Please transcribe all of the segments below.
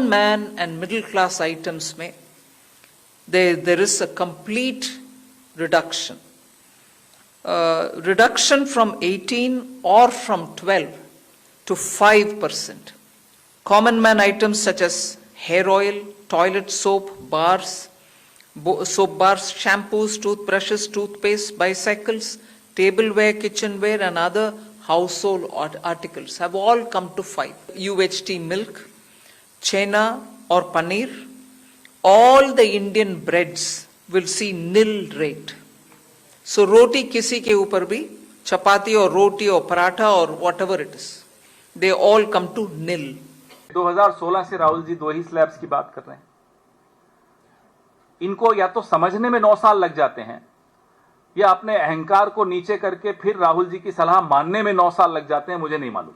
man and middle class items में there is a complete reduction. Reduction from 18 or from 12 to 5%. Common man items such as hair oil, toilet soap, soap bars, shampoos, toothbrushes, toothpaste, bicycles, tableware, kitchenware and other household articles have all come to 5. UHT milk, chena or paneer, all the Indian breads will see nil rate. So roti किसी के ऊपर भी, चपाती और रोटी और पराठा और whatever it is, they all come to nil. 2016 से राहुल जी 2 ही slabs की बात कर रहे हैं. इनको या तो समझने में 9 साल लग जाते हैं या अपने अहंकार को नीचे करके फिर राहुल जी की सलाह मानने में 9 साल लग जाते हैं, मुझे नहीं मालूम.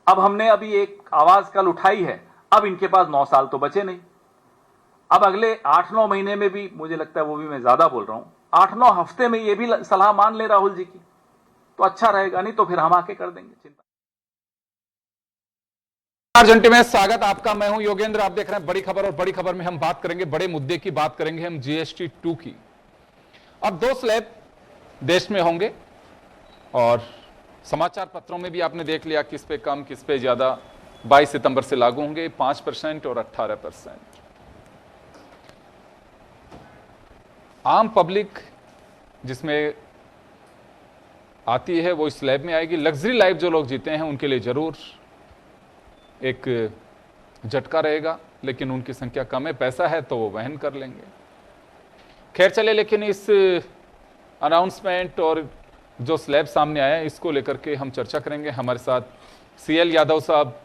अब हमने अभी एक आवाज कल उठाई है, अब इनके पास 9 साल तो बचे नहीं. अब अगले 8-9 महीने में भी, मुझे लगता है वो भी मैं ज्यादा बोल रहा हूं, 8-9 हफ्ते में ये भी सलाह मान ले राहुल जी की तो अच्छा रहेगा, नहीं तो फिर हम आके कर देंगे. चिंता अर्जेंटी में स्वागत आपका. मैं हूं योगेंद्र. आप देख रहे हैं बड़ी खबर, और बड़ी खबर में हम बात करेंगे, बड़े मुद्दे की बात करेंगे हम जीएसटी 2 की. अब 2 स्लैब देश में होंगे और समाचार पत्रों में भी आपने देख लिया किस पे कम किस पे ज्यादा. 22 सितंबर से लागू होंगे, 5% और 18%. आम पब्लिक जिसमें आती है वो इस स्लैब में आएगी. लग्जरी लाइफ जो लोग जीते हैं उनके लिए जरूर एक झटका रहेगा, लेकिन उनकी संख्या कम है, पैसा है तो वो वहन कर लेंगे. खैर चले, लेकिन इस अनाउंसमेंट और जो स्लैब सामने आया इसको लेकर के हम चर्चा करेंगे. हमारे साथ CL यादव साहब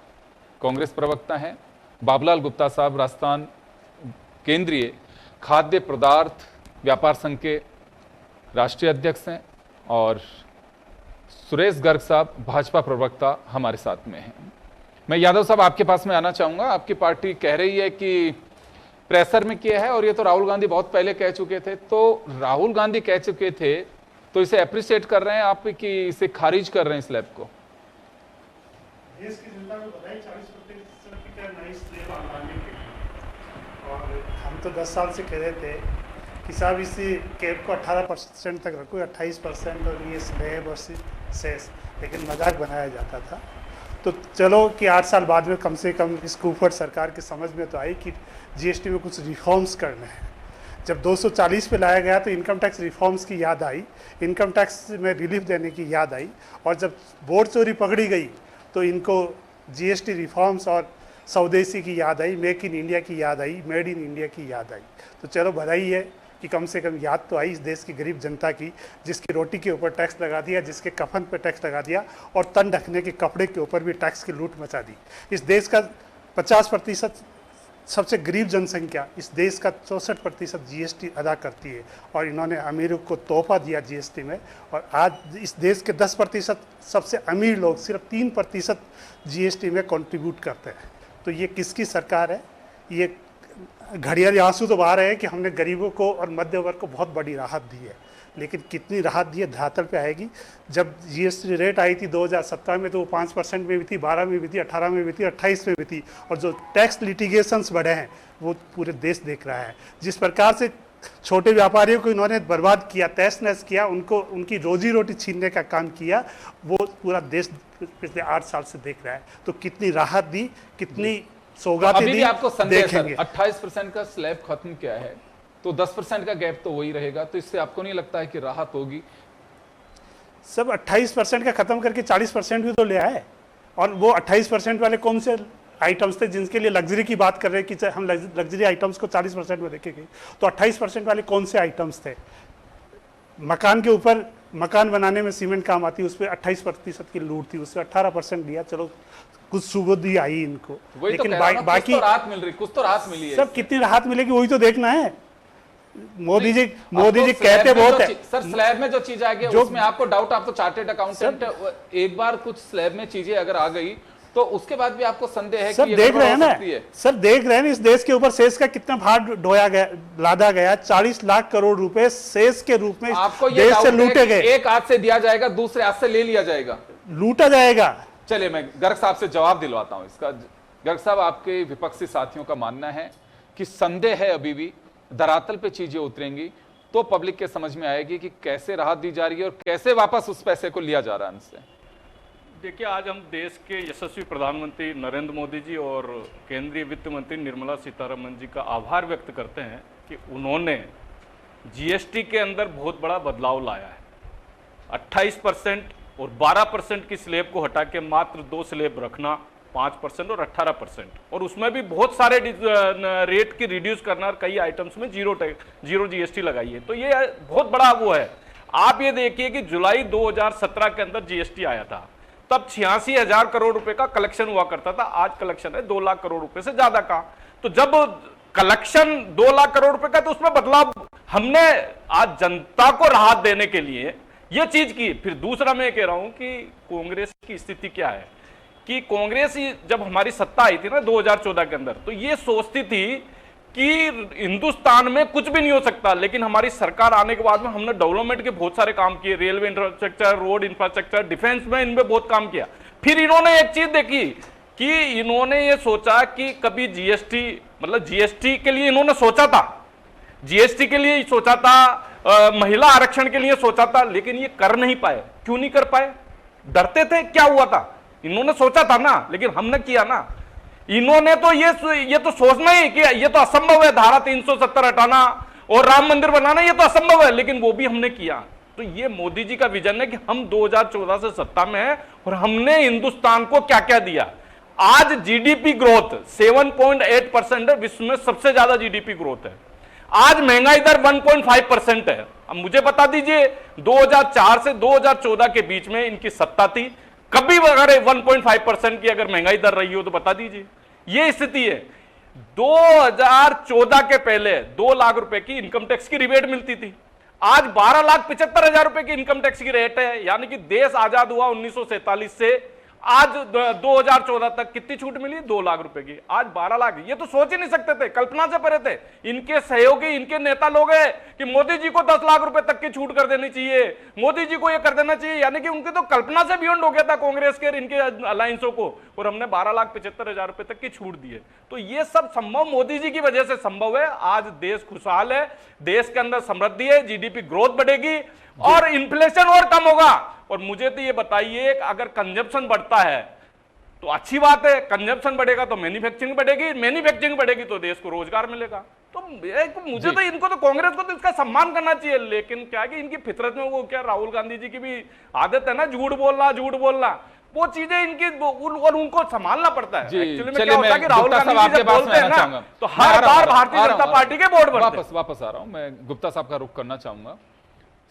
कांग्रेस प्रवक्ता हैं, बाबूलाल गुप्ता साहब राजस्थान केंद्रीय खाद्य पदार्थ व्यापार संघ के राष्ट्रीय अध्यक्ष हैं, और सुरेश गर्ग साहब भाजपा प्रवक्ता हमारे साथ में हैं. मैं यादव साहब आपके पास में आना चाहूंगा. आपकी पार्टी कह रही है कि प्रेशर में किया है, और ये तो राहुल गांधी बहुत पहले कह चुके थे. तो राहुल गांधी कह चुके थे तो इसे अप्रिशिएट कर रहे हैं आप कि इसे खारिज कर रहे हैं स्लैब को? देश की जनता को बताइए 40% की क्या नई स्लैब आने के, और हम तो 10 साल से कह रहे थे कि साहब इसी कैब को 18% तक रखो, 28% और ये स्लैब और सेस, लेकिन मजाक बनाया जाता था. तो चलो कि 8 साल बाद में कम से कम इस कुफर सरकार की समझ में तो आई कि जीएसटी में कुछ रिफॉर्म्स करने हैं. जब 240 पे लाया गया तो इनकम टैक्स रिफॉर्म्स की याद आई, इनकम टैक्स में रिलीफ देने की याद आई, और जब बोर्ड चोरी पकड़ी गई तो इनको जीएसटी रिफॉर्म्स और स्वदेशी की याद आई, मेक इन इंडिया की याद आई, मेड इन इंडिया की याद आई. तो चलो बधाई है कि कम से कम याद तो आई इस देश की गरीब जनता की, जिसकी रोटी के ऊपर टैक्स लगा दिया, जिसके कफन पर टैक्स लगा दिया, और तन ढकने के कपड़े के ऊपर भी टैक्स की लूट मचा दी. इस देश का 50% सबसे गरीब जनसंख्या, इस देश का 64% जीएसटी अदा करती है, और इन्होंने अमीरों को तोहफा दिया जीएसटी में. और आज इस देश के 10% सबसे अमीर लोग सिर्फ 3% जीएसटी में कंट्रीब्यूट करते हैं. तो ये किसकी सरकार है? ये घड़ियाली आंसू तो बहा रहे हैं कि हमने गरीबों को और मध्य वर्ग को बहुत बड़ी राहत दी है, लेकिन कितनी राहत दी है धरातल पे आएगी. जब जीएसटी रेट आई थी 2017 में तो वो 5% में भी थी, 12 में भी थी, 18 में भी थी, 28 में भी थी. और जो टैक्स लिटिगेशंस बढ़े हैं वो पूरे देश देख रहा है. जिस प्रकार से छोटे व्यापारियों को इन्होंने बर्बाद किया, तहस नहस किया, उनको उनकी रोजी रोटी छीनने का काम किया, वो पूरा देश पिछले 8 साल से देख रहा है. तो कितनी राहत दी, कितनी सौगातें दी, अभी भी आपको संदेह है 28% का स्लैब खत्म क्या है, तो 10% का गैप तो वही रहेगा. तो इससे आपको नहीं लगता है कि राहत होगी? सब 28% का खत्म करके 40% भी तो ले आए. और वो 28% वाले कौन से आइटम्स थे जिनके लिए लग्जरी की बात कर रहे हैं कि हम लग्जरी आइटम्स को 40% में देखेंगे? तो 28% वाले कौन से आइटम्स थे? मकान के ऊपर, मकान बनाने में सीमेंट काम आती है, उस पर 28% की लूट थी, उससे 18% दिया. चलो कुछ सुबुद्धि आई इनको, लेकिन बाकी कुछ तो राहत मिल रही, कुछ तो राहत मिली है. सब कितनी राहत मिलेगी वही तो देखना है. मोदी जी कहते बहुत है सर, स्लैब में जो चीज आ गई उसमें आपको डाउट, आप तो चार्टेड अकाउंटेंट, एक बार कुछ स्लैब में चीजें अगर आ गई तो उसके बाद भी आपको संदेह है कि देख रहे हैं ना सर, देख रहे हैं इस देश के ऊपर सेस का कितना भार ढोया गया, लादा गया. 40 लाख करोड़ रुपए सेस के रूप में आपको देश से लूटे गए. एक हाथ से दिया जाएगा, दूसरे हाथ से ले लिया जाएगा, लूटा जाएगा. चलिए मैं गर्ग साहब से जवाब दिलवाता हूं इसका. गर्ग साहब, आपके विपक्षी साथियों का मानना है कि संदेह है अभी भी, धरातल पे चीजें उतरेंगी तो पब्लिक के समझ में आएगी कि कैसे राहत दी जा रही है और कैसे वापस उस पैसे को लिया जा रहा है उनसे। देखिए, आज हम देश के यशस्वी प्रधानमंत्री नरेंद्र मोदी जी और केंद्रीय वित्त मंत्री निर्मला सीतारमण जी का आभार व्यक्त करते हैं कि उन्होंने जीएसटी के अंदर बहुत बड़ा बदलाव लाया है। 28% और 12% की स्लैब को हटा के मात्र 2 स्लैब रखना, 5% और 18%, और उसमें भी बहुत सारे रेट की रिड्यूस करना और कई आइटम्स में जीरो जीएसटी लगाई है। तो ये बहुत बड़ा वो है। आप ये देखिए कि जुलाई 2017 के अंदर जीएसटी आया था, तब 86,000 करोड़ रुपए का कलेक्शन हुआ करता था। आज कलेक्शन है 2 लाख करोड़ रुपए से ज्यादा का। तो जब कलेक्शन 2 लाख करोड़ रुपए का, तो उसमें बदलाव हमने आज जनता को राहत देने के लिए यह चीज की। फिर दूसरा मैं कह रहा हूं कि कांग्रेस की स्थिति क्या है कि कांग्रेस जब हमारी सत्ता आई थी ना 2014 के अंदर, तो ये सोचती थी कि हिंदुस्तान में कुछ भी नहीं हो सकता, लेकिन हमारी सरकार आने के बाद में हमने डेवलपमेंट के बहुत सारे काम किए, railway infrastructure, road infrastructure, defence में इनमें बहुत काम किया। फिर इन्होंने एक चीज देखी कि इन्होंने ये सोचा कि कभी जीएसटी, मतलब जीएसटी के लिए इन्होंने सोचा था, जीएसटी के लिए सोचा था, महिला आरक्षण के लिए सोचा था, लेकिन ये कर नहीं पाए। क्यों नहीं कर पाए? डरते थे। क्या हुआ था? इन्होंने सोचा था ना, लेकिन हमने किया ना। इन्होंने तो ये तो सोचना ही कि ये तो असंभव है, धारा 370 हटाना और राम मंदिर बनाना, ये तो असंभव है, लेकिन वो भी हमने किया। तो ये मोदी जी का विजन है कि हम 2014 से सत्ता में हैं और हमने हिंदुस्तान को क्या क्या दिया। आज जीडीपी ग्रोथ 7.8% है, विश्व में सबसे ज्यादा जीडीपी ग्रोथ है। आज महंगाई दर 1.5% है। अब मुझे बता दीजिए 2004 से 2014 के बीच में इनकी सत्ता थी, कभी अगर 1.5% की अगर महंगाई दर रही हो तो बता दीजिए। यह स्थिति है। 2014 के पहले 2 लाख रुपए की इनकम टैक्स की रिबेट मिलती थी, आज 12,75,000 रुपए की इनकम टैक्स की रेट है। यानी कि देश आजाद हुआ 1947 से आज 2014 तक कितनी छूट मिली? 2 लाख रुपए की, आज 12 लाख। ये तो सोच ही नहीं सकते थे, कल्पना से परे थे। इनके सहयोगी, इनके नेता लोग हैं कि मोदी जी को 10 लाख रुपए तक की छूट कर देनी चाहिए, मोदी जी को ये कर देना चाहिए। यानी कि उनकी तो कल्पना से बियॉन्ड हो गया था कांग्रेस के इनके अलायंसों को, और हमने 12,75,000 रुपए तक की छूट दी है। तो ये सब संभव मोदी जी की वजह से संभव है। आज देश खुशहाल है, देश के अंदर समृद्धि है, जीडीपी ग्रोथ बढ़ेगी और इन्फ्लेशन और कम होगा। और मुझे तो ये बताइए, अगर कंजप्शन बढ़ता है तो अच्छी बात है, कंजप्शन बढ़ेगा तो मैन्युफैक्चरिंग बढ़ेगी, मैन्युफैक्चरिंग बढ़ेगी तो देश को रोजगार मिलेगा। तो मुझे तो इनको तो कांग्रेस को तो इसका सम्मान करना चाहिए। लेकिन क्या है कि इनकी फितरत में वो क्या, राहुल गांधी जी की भी आदत है ना, झूठ बोलना, वो चीजें इनकी, और उनको संभालना पड़ता है। एक्चुअली में क्या होता है कि राहुल गांधी जी जब बोलते हैं ना, तो हर बार भारतीय जनता पार्टी के बोर्ड बनते हैं। वापस आ रहा हूं, मैं गुप्ता साहब का रुख करना चाहूंगा।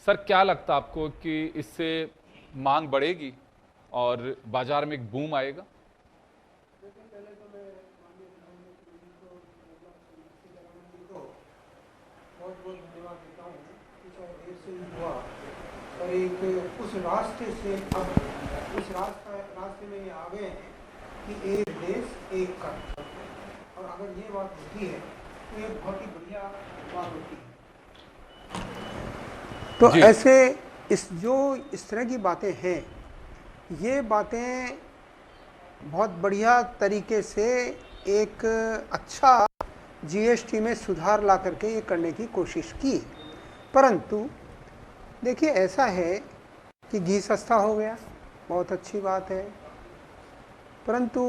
सर, क्या लगता है आपको कि इससे मांग बढ़ेगी और बाजार में एक बूम आएगा? बहुत बहुत धन्यवाद देता हूँ कि चाहे देर से ही हुआ, और एक उस रास्ते से अब उस रास्ते में ये आ गए हैं कि एक देश एक कर, और अगर ये बात होती है तो ये बहुत ही बढ़िया बात होती है। तो ऐसे इस तरह की बातें हैं, ये बातें बहुत बढ़िया तरीके से एक अच्छा जीएसटी में सुधार ला करके ये करने की कोशिश की। परंतु देखिए, ऐसा है कि घी सस्ता हो गया, बहुत अच्छी बात है, परंतु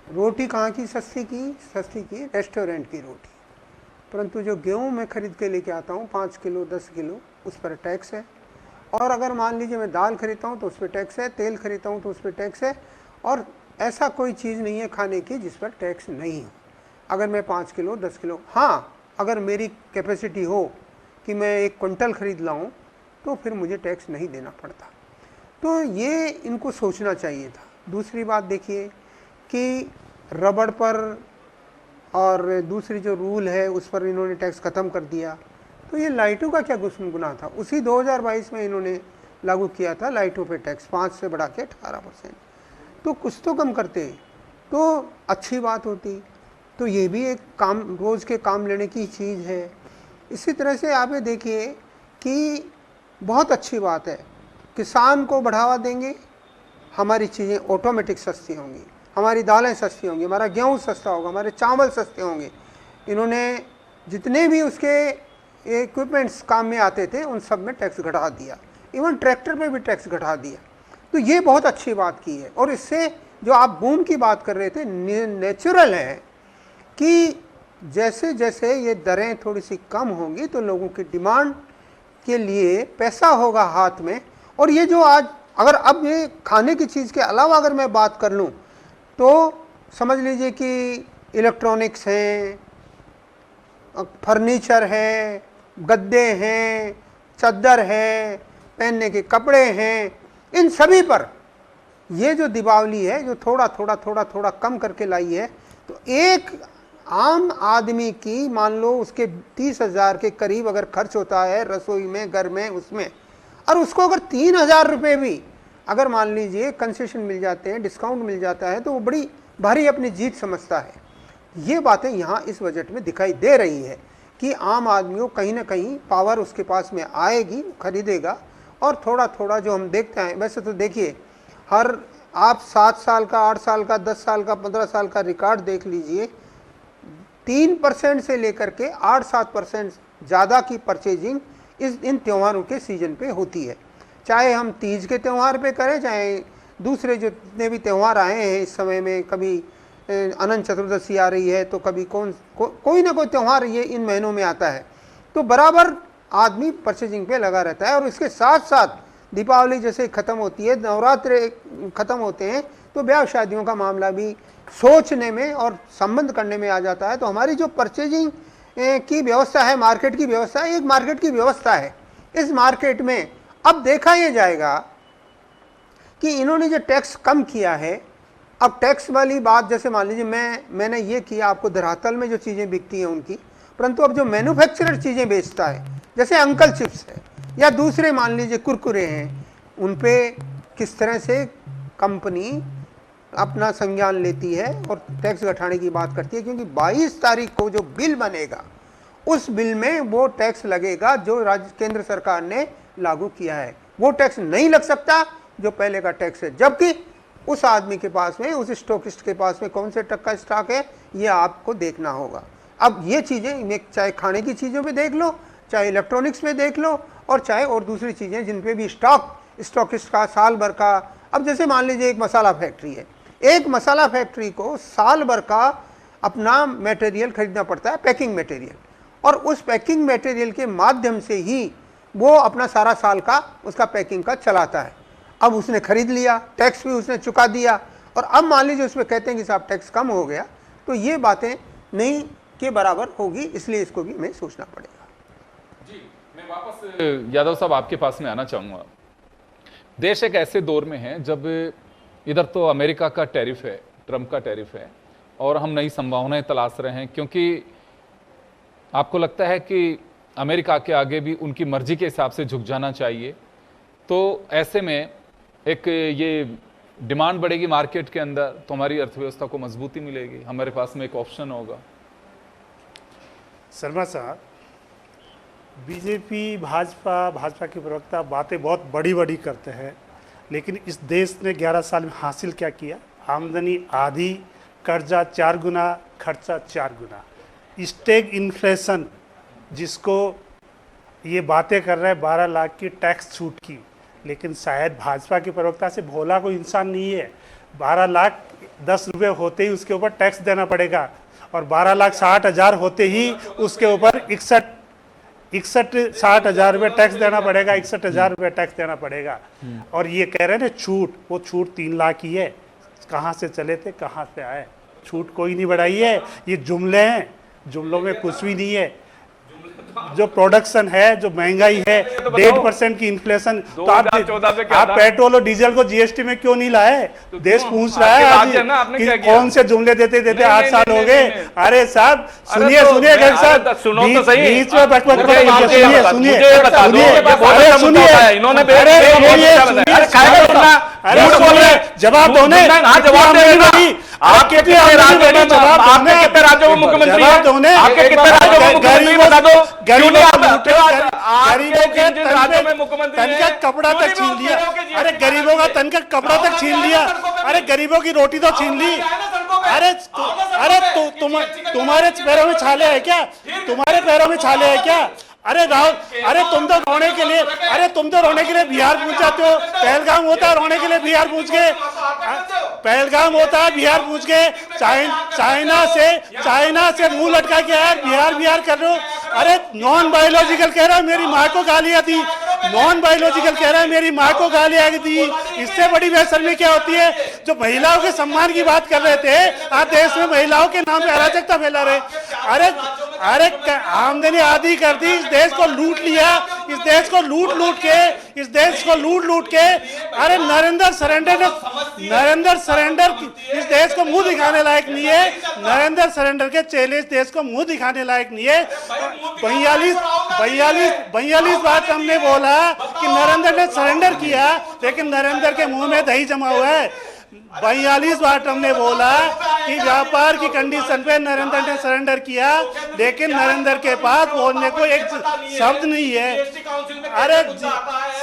रोटी कहाँ की सस्ती की रेस्टोरेंट की रोटी। परंतु जो गेहूँ मैं खरीद के लेके आता हूँ 5 किलो 10 किलो, उस पर टैक्स है। और अगर मान लीजिए मैं दाल खरीदता हूँ तो उस पर टैक्स है, तेल खरीदता हूँ तो उस पर टैक्स है, और ऐसा कोई चीज़ नहीं है खाने की जिस पर टैक्स नहीं हो। अगर मैं 5 किलो 10 किलो, हाँ, अगर मेरी कैपेसिटी हो कि मैं 1 क्विंटल खरीद लाऊँ तो फिर मुझे टैक्स नहीं देना पड़ता। तो ये इनको सोचना चाहिए था। दूसरी बात देखिए कि रबड़ पर और दूसरी जो रूल है उस पर इन्होंने टैक्स ख़त्म कर दिया। तो ये लाइटों का क्या गुनाह था? उसी 2022 में इन्होंने लागू किया था लाइटों पे टैक्स 5 से बढ़ा के 18%। तो कुछ तो कम करते तो अच्छी बात होती। तो ये भी एक काम, रोज़ के काम लेने की चीज़ है। इसी तरह से आप ये देखिए कि बहुत अच्छी बात है, किसान को बढ़ावा देंगे, हमारी चीज़ें ऑटोमेटिक सस्ती होंगी, हमारी दालें सस्ती होंगी, हमारा गेहूँ सस्ता होगा, हमारे चावल सस्ते होंगे। इन्होंने जितने भी उसके इक्विपमेंट्स काम में आते थे उन सब में टैक्स घटा दिया, इवन ट्रैक्टर पे भी टैक्स घटा दिया। तो ये बहुत अच्छी बात की है। और इससे जो आप बूम की बात कर रहे थे, नेचुरल है कि जैसे जैसे ये दरें थोड़ी सी कम होंगी तो लोगों की डिमांड के लिए पैसा होगा हाथ में। और ये जो आज अगर अब ये खाने की चीज़ के अलावा अगर मैं बात कर लूँ तो समझ लीजिए कि इलेक्ट्रॉनिक्स हैं, फर्नीचर है, गद्दे हैं, चद्दर है, पहनने के कपड़े हैं, इन सभी पर ये जो दीपावली है जो थोड़ा थोड़ा थोड़ा थोड़ा कम करके लाई है, तो एक आम आदमी की मान लो उसके 30,000 के करीब अगर खर्च होता है रसोई में, घर में, उसमें, और उसको अगर 3,000 रुपये भी अगर मान लीजिए कंसेशन मिल जाते हैं, डिस्काउंट मिल जाता है, तो वो बड़ी भारी अपनी जीत समझता है। ये बातें यहाँ इस बजट में दिखाई दे रही है कि आम आदमी को कहीं ना कहीं पावर उसके पास में आएगी, खरीदेगा। और थोड़ा थोड़ा जो हम देखते हैं, वैसे तो देखिए हर आप 7 साल का, 8 साल का, 10 साल का, 15 साल का रिकॉर्ड देख लीजिए, 3% से लेकर के 8-7% ज़्यादा की परचेजिंग इन त्योहारों के सीजन पे होती है। चाहे हम तीज के त्यौहार पे करें, चाहे दूसरे जितने भी त्यौहार आए हैं इस समय में, कभी अनंत चतुर्दशी आ रही है तो कभी कोई ना कोई त्यौहार ये इन महीनों में आता है, तो बराबर आदमी परचेजिंग पे लगा रहता है। और इसके साथ साथ दीपावली जैसे ख़त्म होती है, नवरात्रे ख़त्म होते हैं, तो ब्याह शादियों का मामला भी सोचने में और संबंध करने में आ जाता है। तो हमारी जो परचेजिंग की व्यवस्था है, मार्केट की व्यवस्था है, एक मार्केट की व्यवस्था है। इस मार्केट में अब देखा यह जाएगा कि इन्होंने जो टैक्स कम किया है, अब टैक्स वाली बात जैसे मान लीजिए मैंने ये किया आपको धरातल में जो चीज़ें बिकती हैं उनकी, परंतु अब जो मैन्युफैक्चरर चीज़ें बेचता है जैसे अंकल चिप्स है या दूसरे मान लीजिए कुरकुरे हैं, उन पे किस तरह से कंपनी अपना संज्ञान लेती है और टैक्स घटाने की बात करती है। क्योंकि 22 तारीख को जो बिल बनेगा उस बिल में वो टैक्स लगेगा जो राज्य केंद्र सरकार ने लागू किया है। वो टैक्स नहीं लग सकता जो पहले का टैक्स है, जबकि उस आदमी के पास में, उस स्टॉकिस्ट के पास में कौन से टक का स्टॉक है ये आपको देखना होगा। अब ये चीज़ें चाहे खाने की चीज़ों पे देख लो, चाहे इलेक्ट्रॉनिक्स में देख लो, और चाहे और दूसरी चीज़ें जिन पे भी स्टॉकिस्ट का साल भर का, अब जैसे मान लीजिए एक मसाला फैक्ट्री है, एक मसाला फैक्ट्री को साल भर का अपना मटेरियल खरीदना पड़ता है, पैकिंग मटेरियल, और उस पैकिंग मटेरियल के माध्यम से ही वो अपना सारा साल का उसका पैकिंग का चलाता है। अब उसने खरीद लिया, टैक्स भी उसने चुका दिया, और अब मान लीजिए उसमें कहते हैं कि साहब टैक्स कम हो गया, तो ये बातें नहीं के बराबर होगी, इसलिए इसको भी हमें सोचना पड़ेगा। जी, मैं वापस यादव साहब आपके पास में आना चाहूँगा। देश एक ऐसे दौर में है जब इधर तो अमेरिका का टैरिफ है, ट्रंप का टैरिफ है, और हम नई संभावनाएं तलाश रहे हैं, क्योंकि आपको लगता है कि अमेरिका के आगे भी उनकी मर्जी के हिसाब से झुक जाना चाहिए। तो ऐसे में एक ये डिमांड बढ़ेगी मार्केट के अंदर, तो हमारी अर्थव्यवस्था को मजबूती मिलेगी, हमारे पास में एक ऑप्शन होगा। शर्मा साहब, बीजेपी, भाजपा के प्रवक्ता बातें बहुत बड़ी बड़ी करते हैं, लेकिन इस देश ने 11 साल में हासिल क्या किया? आमदनी आधी, कर्जा 4 गुना, खर्चा 4 गुना, स्टेग इन्फ्लेशन जिसको ये बातें कर रहे हैं 12 लाख की टैक्स छूट की, लेकिन शायद भाजपा के प्रवक्ता से भोला कोई इंसान नहीं है। 12 लाख 10 रुपये होते ही उसके ऊपर टैक्स देना पड़ेगा, और 12,60,000 होते ही उसके ऊपर 60,000 रुपये टैक्स देना पड़ेगा, 61,000 रुपये टैक्स देना पड़ेगा। और ये कह रहे हैं ना छूट, वो छूट 3 लाख ही है। कहाँ से चले थे, कहाँ से आए? छूट कोई नहीं बढ़ाई है, ये जुमले हैं, जुमलों में कुछ भी नहीं है। जो प्रोडक्शन है, जो महंगाई है, 1.5% की इन्फ्लेशन, तो आप पेट्रोल और डीजल को जीएसटी में क्यों नहीं लाए? देश पूछ रहा है आज कि कौन से जुमले देते 8 साल हो गए। अरे साहब सुनिए साहब, बीच में सुनिए, जवाब दो, आपके कितने राज्यों में मुख्यमंत्री हैं? आपके कितने राज्यों में मुख्यमंत्री बता दो। क्यों नहीं गरीबों के राज्यों में मुख्यमंत्री तन का कपड़ा तक छीन लिया। अरे गरीबों का तन का कपड़ा तक छीन लिया। अरे गरीबों की रोटी तो छीन ली। अरे तुम्हारे पैरों में छाले है क्या? तुम्हारे पैरों में छाले है क्या? अरे राहुल, अरे तुम तो रोने के लिए बिहार पहुंच जाते हो। पहलगाम होता है रोने के लिए बिहार पहुंच गए। पहलगाम होता है बिहार पहुंच गए। चाइना से मुंह लटका के यार बिहार कर रहे हो। अरे नॉन बायोलॉजिकल कह रहा है मेरी माँ को गालियां दी। नॉन बायोलॉजिकल कह रहा है मेरी माँ को गालियां दी। इससे बड़ी बेशर्मी क्या होती है? जो महिलाओं के सम्मान की बात कर रहे थे, आज देश में महिलाओं के नाम पे अराजकता फैला रहे। अरे आमदनी आधी कर दी, इस देश को लूट लिया, इस देश को लूट लूट के अरे नरेंद्र सरेंडर इस देश को मुंह दिखाने लायक नहीं है। नरेंद्र सरेंडर के चेले इस देश को मुंह दिखाने लायक नहीं है। 42 बार हमने बोला कि नरेंद्र ने सरेंडर किया, लेकिन नरेंद्र के मुंह में दही जमा हुआ है। 42 बार हमने बोला कि व्यापार की कंडीशन पे नरेंद्र ने सरेंडर किया, लेकिन नरेंद्र के पास बोलने को एक शब्द नहीं है। अरे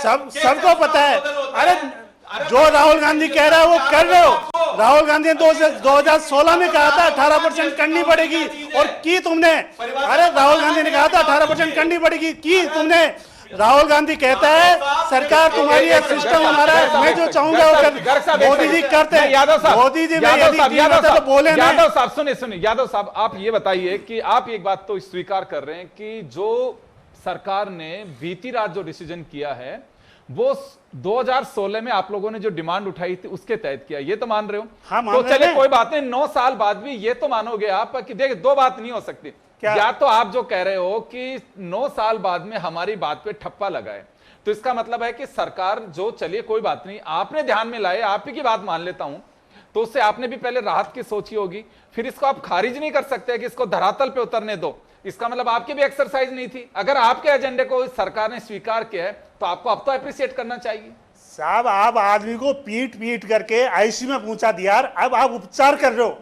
सबको पता है। अरे जो राहुल गांधी कह रहा है वो कर रहे हो। राहुल गांधी ने 2016 में कहा था 18% करनी पड़ेगी, और की तुमने। अरे राहुल गांधी ने कहा था 18% करनी पड़ेगी, की तुमने। राहुल गांधी कहता है सरकार तुम्हारी है, सिस्टम हमारा है, मैं जो चाहूंगा वो कर। मोदी जी करते हैं। यादव साहब, मोदी जी यादव साहब सुनिए यादव साहब, आप ये बताइए कि आप एक बात तो स्वीकार कर रहे हैं कि जो सरकार ने बीती रात जो डिसीजन किया है वो 2016 में आप लोगों ने जो डिमांड उठाई थी उसके तहत किया, ये तो मान रहे हो? हाँ, तो चले कोई बात नहीं, 9 साल बाद भी ये तो मानोगे आप कि देखिए दो बात नहीं हो सकती। या तो आप जो कह रहे हो कि 9 साल बाद में हमारी बात पे ठप्पा लगाए, तो इसका मतलब है कि सरकार जो, चलिए कोई बात नहीं, आपने ध्यान में लाए, आप ही की बात मान लेता हूं, तो उससे आपने भी पहले राहत की सोची होगी, फिर इसको आप खारिज नहीं कर सकते कि इसको धरातल पे उतरने दो। इसका मतलब आपकी भी एक्सरसाइज नहीं थी। अगर आपके एजेंडे को सरकार ने स्वीकार किया है तो आपको अब तो अप्रिशिएट करना चाहिए। साहब, आप आदमी को पीट करके आईसीयू में पहुंचा दिया, अब आप उपचार कर रहे हो।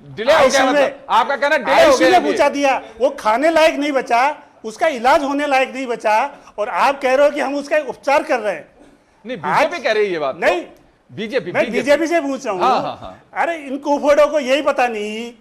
डिले हो गया, मतलब आपका कहना डिले हो गया, पहुंचा दिया, वो खाने लायक नहीं बचा, उसका इलाज होने लायक नहीं बचा, और आप कह रहे हो कि हम उसका उपचार कर रहे हैं। नहीं, बीजेपी कह रही है ये बात। नहीं, बीजेपी से पूछ रहा हूँ। अरे इन कुफड़ों को यही पता नहीं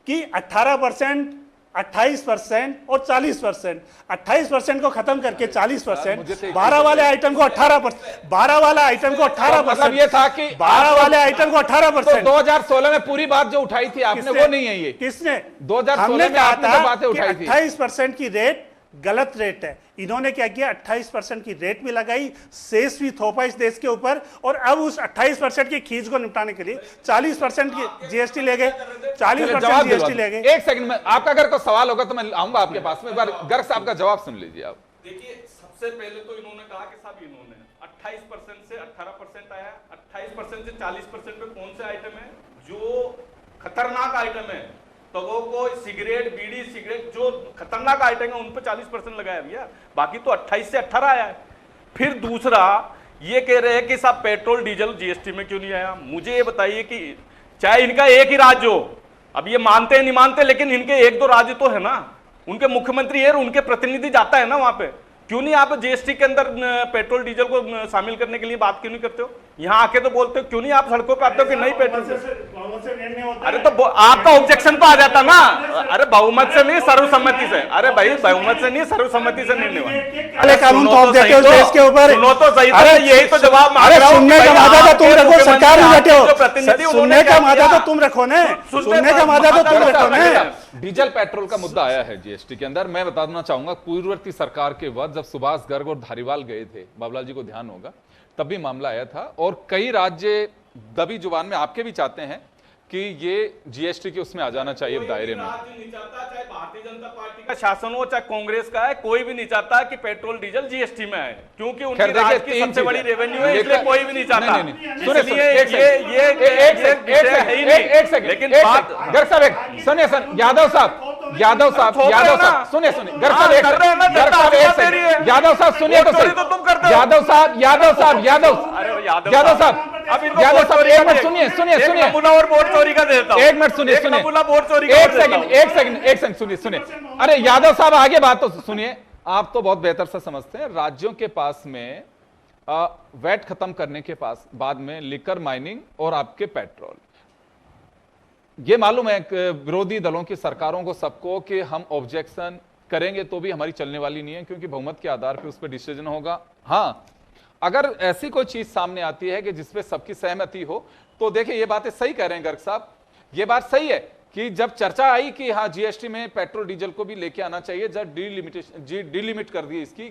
कि 18%, 28% और 40%, 28% को खत्म करके 40%, 12 वाले आइटम को 18%, 12 वाला आइटम को 18%, मतलब ये था कि 12 वाले आइटम को 18%। 2016 में पूरी बात जो उठाई थी आपने, वो नहीं है ये। किसने? 2016 में आपने जो बातें उठाई थी 28% की रेट गलत रेट है। इन्होंने क्या किया, 28% की रेट भी लगाई, शेष भी थोपा इस देश के ऊपर, और अब उस 28% की खींच को निपटाने के लिए 40% की जीएसटी ले गए, 40% जीएसटी ले गए। एक सेकंड में आपका अगर कोई सवाल होगा तो मैं आऊंगा आपके पास में। एक बार गर्ग साहब का जवाब सुन लीजिए आप। देखिए, सबसे पहले तो इन्होंने कहा कि साहब इन्होंने 28% से 18% आया, 28% से 40% पे कौन से आइटम है जो खतरनाक आइटम है, तंबाकू, सिगरेट, बीड़ी, सिगरेट, जो खतरनाक आइटम है उन पे 40% लगाया भैया, बाकी तो 28 से 18 आया है। फिर दूसरा ये कह रहे हैं कि साहब पेट्रोल डीजल जीएसटी में क्यों नहीं आया। मुझे ये बताइए कि चाहे इनका एक ही राज्य हो, अब ये मानते नहीं मानते, लेकिन इनके 1-2 राज्य तो है ना, उनके मुख्यमंत्री है, उनके प्रतिनिधि जाता है ना वहां पे, क्यों नहीं आप जीएसटी के अंदर पेट्रोल डीजल को शामिल करने के लिए बात क्यों नहीं करते हो? यहाँ आके तो बोलते हो, क्यों नहीं आप सड़कों पे आते हो कि नहीं पेट्रोल? अरे तो आपका ऑब्जेक्शन तो आ जाता ना। अरे बहुमत से नहीं, सर्वसम्मति से। अरे भाई बहुमत से नहीं, सर्वसम्मति से निर्णय हुआ। कानून थोप देते हो देश के ऊपर। सुनो तो सही, यही तो जवाब मांग अरे रहा हूं। सुनने का मादा तो तुम रखो, सरकार में बैठे हो, प्रतिनिधि सुनने का मादा तो तुम रखो ना, सुनने का मादा तो तुम रखो ना। डीजल पेट्रोल का मुद्दा आया है जीएसटी के अंदर। मैं बताना चाहूंगा पूर्ववर्ती सरकार के वक्त जब सुभाष गर्ग और धारीवाल गए थे, बाबूलाल जी को ध्यान होगा, तब भी मामला आया था, और कई राज्य दबी जुबान में आपके भी चाहते हैं कि ये जीएसटी के उसमें आ जाना चाहिए दायरे में। नहीं चाहता, चाहे भारतीय जनता पार्टी का शासन हो चाहे कांग्रेस का है, कोई भी नहीं चाहता कि पेट्रोल डीजल जीएसटी में आए, क्योंकि उनके राज्य की सबसे बड़ी रेवेन्यू है, इसलिए कोई भी नहीं चाहता। लेकिन गर्ग साहब सुनिए, यादव साहब सुनिए, गर्ग साहब यादव साहब सुनिए तो सही। यादव साहब अब इनको यादव वोट साहब चोरी एक का मिनट दे- सुनिए एक सुनिए सुनिए नमूना और वोट चोरी का देता हूं। एक मिनट सुनिए एक सुनिए नमूना वोट चोरी का एक और देता सेकंड हूं। एक सेकंड सुनिए सुनिए अरे यादव साहब आगे बात तो सुनिए। आप तो बहुत बेहतर से समझते हैं, राज्यों के पास में वैट खत्म करने के पास बाद में लिकर माइनिंग और आपके पेट्रोल, ये मालूम है कि विरोधी दलों की सरकारों को सबको कि हम ऑब्जेक्शन करेंगे तो भी हमारी चलने वाली नहीं है, क्योंकि बहुमत के आधार पर उस पर डिसीजन होगा। हाँ, अगर ऐसी कोई चीज सामने आती है कि जिसपे सबकी सहमति हो तो देखिए ये बातें सही कह रहे हैं गर्ग साहब, ये बात सही है कि जब चर्चा आई कि हाँ जीएसटी में पेट्रोल डीजल को भी लेके आना चाहिए, जब डिलिमिट कर दी इसकी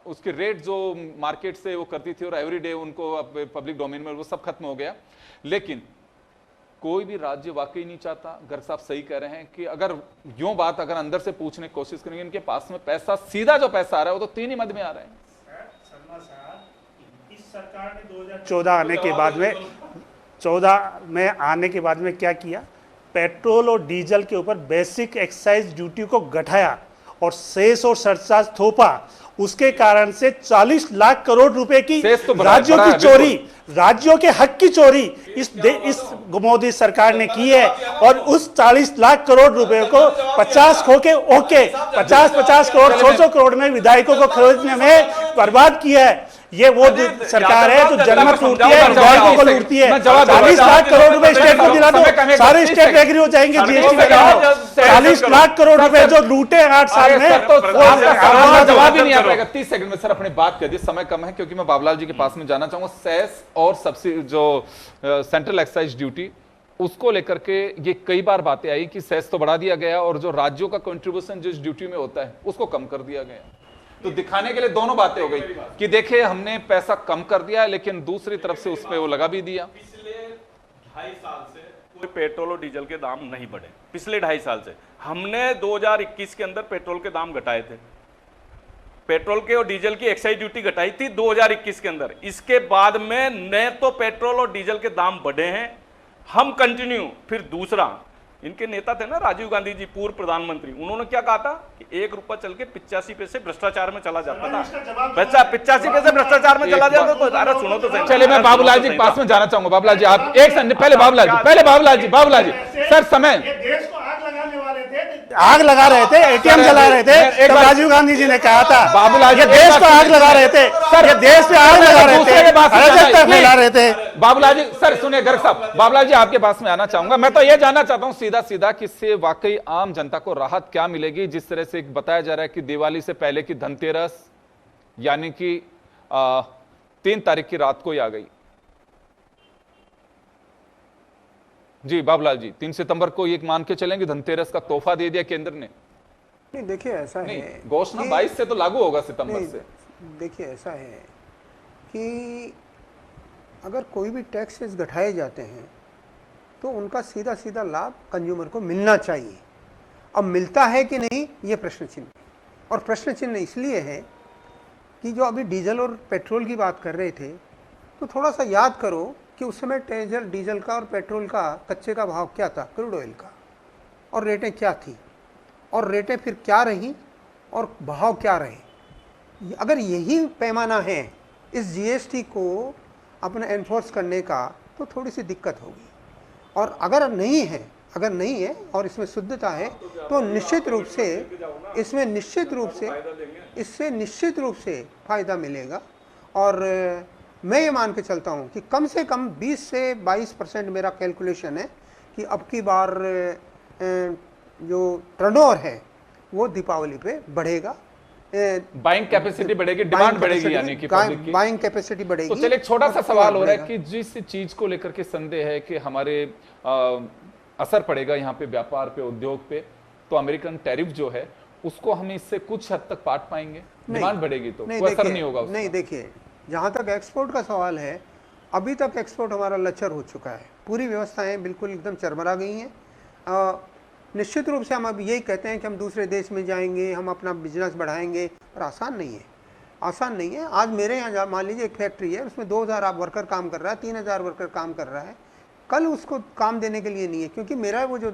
उसके रेट जो मार्केट से वो करती थी और एवरी डे उनको अब पब्लिक डोमेन में वो सब खत्म हो गया। लेकिन कोई भी राज्य वाकई नहीं चाहता, गर्ग साहब सही कह रहे हैं कि अगर यूं बात अगर अंदर से पूछने की कोशिश करेंगे, इनके पास में पैसा सीधा जो पैसा आ रहा है वो तो 3 ही मद में आ रहा है। शर्मा साहब, इस सरकार ने 2014 आने के बाद में 14 में आने के बाद में क्या किया, पेट्रोल और डीजल के ऊपर बेसिक एक्साइज ड्यूटी को घटाया और सेस और सरचार्ज थोपा। उसके कारण से 40 लाख करोड़ रुपए की सेस तो राज्यों बढ़ा की है, चोरी, राज्यों के हक की चोरी इस मोदी सरकार ने की है। और उस 40 लाख करोड़ रुपए को 50 खो के ओके 50 करोड़ 100 करोड़ में विधायकों को खरीदने में बर्बाद किया है। ये वो सरकार है जो जनमत लूटती है, विधायकों को लूटती है। 40 लाख करोड़ रुपए स्टेट को दिला दो, सारे स्टेट एग्री हो जाएंगे जीएसटी में। 40 लाख करोड़ रुपए जो लूटे 8 साल में, जवाब ही नहीं आ पाएगा। 30 सेकंड में सर अपनी बात कर दी, समय कम है क्योंकि मैं बाबूलाल जी के पास में जाना चाहूंगा। सेस और सब्सिडी जो सेंट्रल एक्साइज ड्यूटी, उसको लेकर के ये कई बार बातें आई कि सेस तो बढ़ा दिया गया और जो राज्यों का कंट्रीब्यूशन जिस ड्यूटी में होता है उसको कम कर दिया गया। तो दिखाने के लिए दोनों बातें हो गई कि देखिए हमने पैसा कम कर दिया है, लेकिन दूसरी तरफ से उस पे वो लगा भी दिया। पिछले 2.5 साल से कोई पेट्रोल और डीजल के दाम नहीं बढ़े। पिछले 2.5 साल से हमने 2021 के अंदर पेट्रोल के दाम घटाए थे, पेट्रोल के और डीजल की एक्साइज ड्यूटी घटाई थी 2021 के अंदर। इसके बाद में न तो पेट्रोल और डीजल के दाम बढ़े हैं, हम कंटिन्यू। फिर दूसरा, इनके नेता थे ना राजीव गांधी जी, पूर्व प्रधानमंत्री, उन्होंने क्या कहा था कि 1 रुपया चल के 85 पैसे भ्रष्टाचार में चला जाता था। 85 पैसे भ्रष्टाचार में चला जाता तो अरे सुनो तो सही। चलिए मैं बाबूलाल जी के पास में जाना चाहूंगा। बाबूलाल जी आप एक सेकंड पहले बाबूलाल जी सर समय देश को आग लगाने वाले थे, आग लगा रहे थे, एटीएम जला रहे थे। तब राजीव गांधी जी ने कहा था बाबूलाल ये देश को आग लगा रहे थे, सर ये देश पे आग लगा रहे थे, अराजकता फैला रहे थे। बाबूलाल जी सर सुनिए, गर्ग साहब बाबूलाल जी आपके पास में आना चाहूंगा। मैं तो ये जानना चाहता हूं सीधा कि इससे वाकई आम जनता को राहत क्या मिलेगी। जिस तरह से बताया जा रहा है कि दिवाली से पहले की धनतेरस यानी कि 3 तारीख की रात को ही आ गई। जी बाबूलाल जी, 3 सितंबर को ये मान के चलेंगे धनतेरस का तोहफा दे दिया केंद्र ने। नहीं देखिए ऐसा नहीं, है, घोषणा कि- 22 से तो लागू होगा सितंबर नहीं, से। देखिए ऐसा है कि अगर कोई भी टैक्सेस घटाए जाते हैं तो उनका सीधा सीधा लाभ कंज्यूमर को मिलना चाहिए। अब मिलता है कि नहीं, ये प्रश्न चिन्ह है। और प्रश्न चिन्ह इसलिए है कि जो अभी डीजल और पेट्रोल की बात कर रहे थे, तो थोड़ा सा याद करो कि उस समय डीजल का और पेट्रोल का कच्चे का भाव क्या था, क्रूड ऑयल का, और रेटें क्या थी, और रेटें फिर क्या रहीं और भाव क्या रहे। अगर यही पैमाना है इस जीएसटी को अपना एनफोर्स करने का, तो थोड़ी सी दिक्कत होगी। और अगर नहीं है और इसमें शुद्धता है, तो निश्चित रूप से इससे निश्चित रूप से फ़ायदा मिलेगा। और मैं ये मान के चलता हूँ कि कम से कम 20 से 22% मेरा कैलकुलेशन है कि अब की बार जो टर्नओवर है वो दीपावली पे बढ़ेगा। बाइंग कैपेसिटी बढ़ेगी, डिमांड बढ़ेगी, यानी कि पब्लिक की बाइंग कैपेसिटी बढ़ेगी। तो चलिए एक छोटा सा सवाल हो रहा है कि जिस चीज को लेकर के संदेह है कि हमारे असर पड़ेगा यहाँ पे व्यापार पे, उद्योग पे, तो अमेरिकन टैरिफ जो है उसको हम इससे कुछ हद तक पाट पाएंगे। डिमांड बढ़ेगी तो कोई असर नहीं होगा उसका। नहीं देखिए, जहाँ तक एक्सपोर्ट का सवाल है, अभी तक एक्सपोर्ट हमारा लचर हो चुका है, पूरी व्यवस्थाएं बिल्कुल एकदम चरमरा गई हैं। निश्चित रूप से हम अब यही कहते हैं कि हम दूसरे देश में जाएंगे, हम अपना बिजनेस बढ़ाएंगे, पर आसान नहीं है। आज मेरे यहाँ मान लीजिए एक फैक्ट्री है, उसमें 2000 वर्कर काम कर रहा है, 3000 वर्कर काम कर रहा है, कल उसको काम देने के लिए नहीं है, क्योंकि मेरा वो जो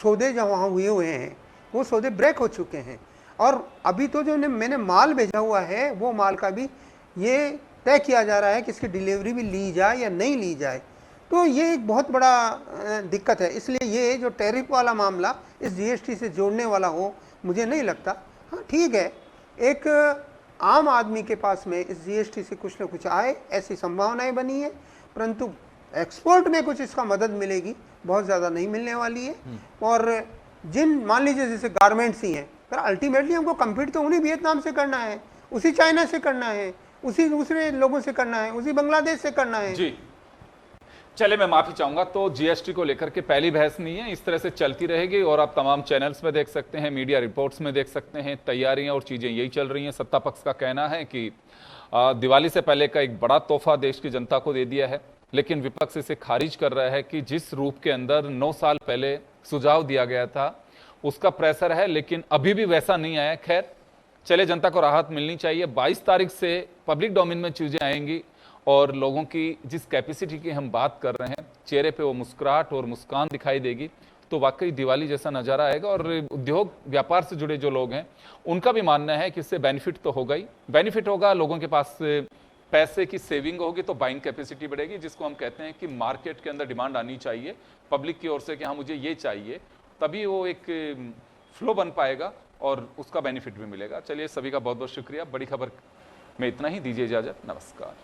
सौदे जो वहाँ हुए हैं वो सौदे ब्रेक हो चुके हैं। और अभी तो जो मैंने माल भेजा हुआ है वो माल का भी ये तय किया जा रहा है कि इसकी डिलीवरी भी ली जाए या नहीं ली जाए। तो ये एक बहुत बड़ा दिक्कत है। इसलिए ये जो टैरिफ वाला मामला इस जीएसटी से जोड़ने वाला हो, मुझे नहीं लगता। हाँ ठीक है, एक आम आदमी के पास में इस जीएसटी से कुछ ना कुछ आए, ऐसी संभावनाएं बनी है, परंतु एक्सपोर्ट में कुछ इसका मदद मिलेगी, बहुत ज़्यादा नहीं मिलने वाली है। और जिन मान लीजिए जैसे गारमेंट्स ही हैं, पर अल्टीमेटली हमको कम्पीट तो उन्हीं वियतनाम से करना है, उसी चाइना से करना है, उसी दूसरे लोगों से करना है, उसी बांग्लादेश से करना है। जी चले, मैं माफी चाहूंगा। तो जीएसटी को लेकर के पहली बहस नहीं है, इस तरह से चलती रहेगी और आप तमाम चैनल्स में देख सकते हैं, मीडिया रिपोर्ट्स में देख सकते हैं, तैयारियां और चीजें यही चल रही हैं। सत्ता पक्ष का कहना है कि दिवाली से पहले का एक बड़ा तोहफा देश की जनता को दे दिया है, लेकिन विपक्ष इसे खारिज कर रहा है कि जिस रूप के अंदर 9 साल पहले सुझाव दिया गया था उसका प्रेशर है, लेकिन अभी भी वैसा नहीं आया। खैर चले, जनता को राहत मिलनी चाहिए। 22 तारीख से पब्लिक डोमेन में चीजें आएंगी और लोगों की जिस कैपेसिटी की हम बात कर रहे हैं, चेहरे पे वो मुस्कुराहट और मुस्कान दिखाई देगी, तो वाकई दिवाली जैसा नज़ारा आएगा। और उद्योग व्यापार से जुड़े जो लोग हैं उनका भी मानना है कि इससे बेनिफिट तो होगा ही, बेनिफिट होगा, लोगों के पास पैसे की सेविंग होगी तो बाइंग कैपेसिटी बढ़ेगी, जिसको हम कहते हैं कि मार्केट के अंदर डिमांड आनी चाहिए पब्लिक की ओर से कि हाँ मुझे ये चाहिए, तभी वो एक फ्लो बन पाएगा और उसका बेनिफिट भी मिलेगा। चलिए, सभी का बहुत बहुत शुक्रिया। बड़ी खबर में इतना ही, दीजिए इजाजत, नमस्कार।